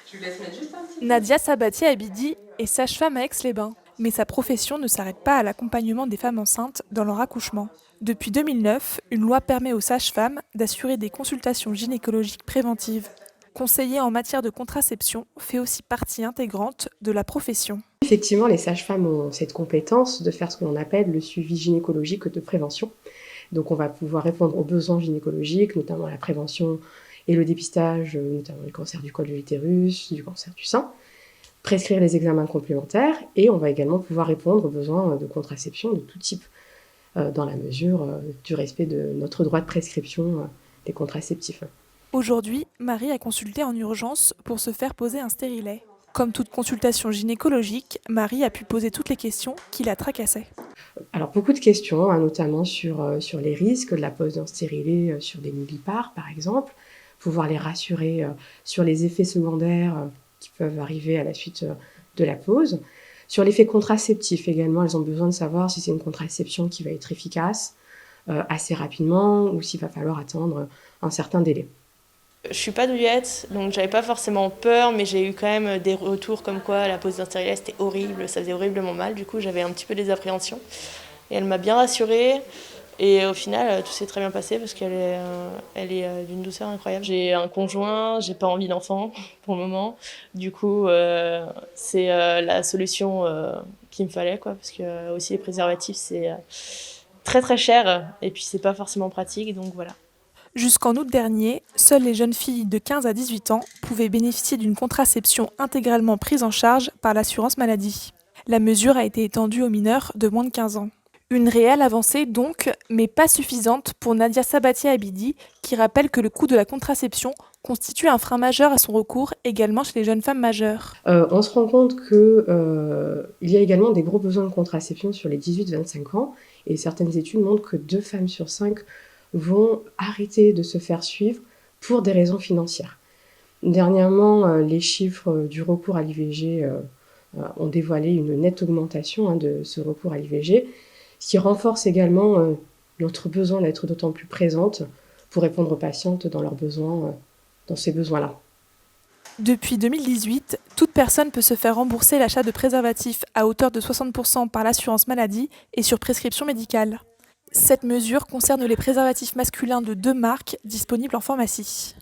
Je vous laisse mettre juste un petit peu. Nadia Sabatier-Abidi est sage-femme à Aix-les-Bains, mais sa profession ne s'arrête pas à l'accompagnement des femmes enceintes dans leur accouchement. Depuis 2009, une loi permet aux sages-femmes d'assurer des consultations gynécologiques préventives. Conseiller en matière de contraception fait aussi partie intégrante de la profession. Effectivement, les sages-femmes ont cette compétence de faire ce que l'on appelle le suivi gynécologique de prévention. Donc on va pouvoir répondre aux besoins gynécologiques, notamment la prévention et le dépistage, notamment du cancer du col de l'utérus, du cancer du sein, prescrire les examens complémentaires et on va également pouvoir répondre aux besoins de contraception de tout type, dans la mesure du respect de notre droit de prescription des contraceptifs. Aujourd'hui, Marie a consulté en urgence pour se faire poser un stérilet. Comme toute consultation gynécologique, Marie a pu poser toutes les questions qui la tracassaient. Alors beaucoup de questions, notamment sur les risques de la pose d'un stérilet sur des nullipares par exemple, pouvoir les rassurer sur les effets secondaires qui peuvent arriver à la suite de la pose. Sur l'effet contraceptif également, elles ont besoin de savoir si c'est une contraception qui va être efficace assez rapidement ou s'il va falloir attendre un certain délai. Je suis pas douillette, donc j'avais pas forcément peur, mais j'ai eu quand même des retours comme quoi la pose d'un stérilet c'était horrible, ça faisait horriblement mal, du coup j'avais un petit peu des appréhensions. Et elle m'a bien rassurée, et au final tout s'est très bien passé parce qu'elle est d'une douceur incroyable. J'ai un conjoint, j'ai pas envie d'enfant pour le moment, du coup c'est la solution qu'il me fallait, quoi, parce que aussi les préservatifs c'est très très cher, et puis c'est pas forcément pratique, donc voilà. Jusqu'en août dernier, seules les jeunes filles de 15 à 18 ans pouvaient bénéficier d'une contraception intégralement prise en charge par l'assurance maladie. La mesure a été étendue aux mineurs de moins de 15 ans. Une réelle avancée donc, mais pas suffisante pour Nadia Sabatier-Abidi, qui rappelle que le coût de la contraception constitue un frein majeur à son recours également chez les jeunes femmes majeures. On se rend compte qu'il y a également des gros besoins de contraception sur les 18-25 ans, et certaines études montrent que 2 femmes sur 5 vont arrêter de se faire suivre pour des raisons financières. Dernièrement, les chiffres du recours à l'IVG ont dévoilé une nette augmentation de ce recours à l'IVG, ce qui renforce également notre besoin d'être d'autant plus présente pour répondre aux patientes dans leurs besoins, dans ces besoins-là. Depuis 2018, toute personne peut se faire rembourser l'achat de préservatifs à hauteur de 60% par l'assurance maladie et sur prescription médicale. Cette mesure concerne les préservatifs masculins de 2 marques disponibles en pharmacie.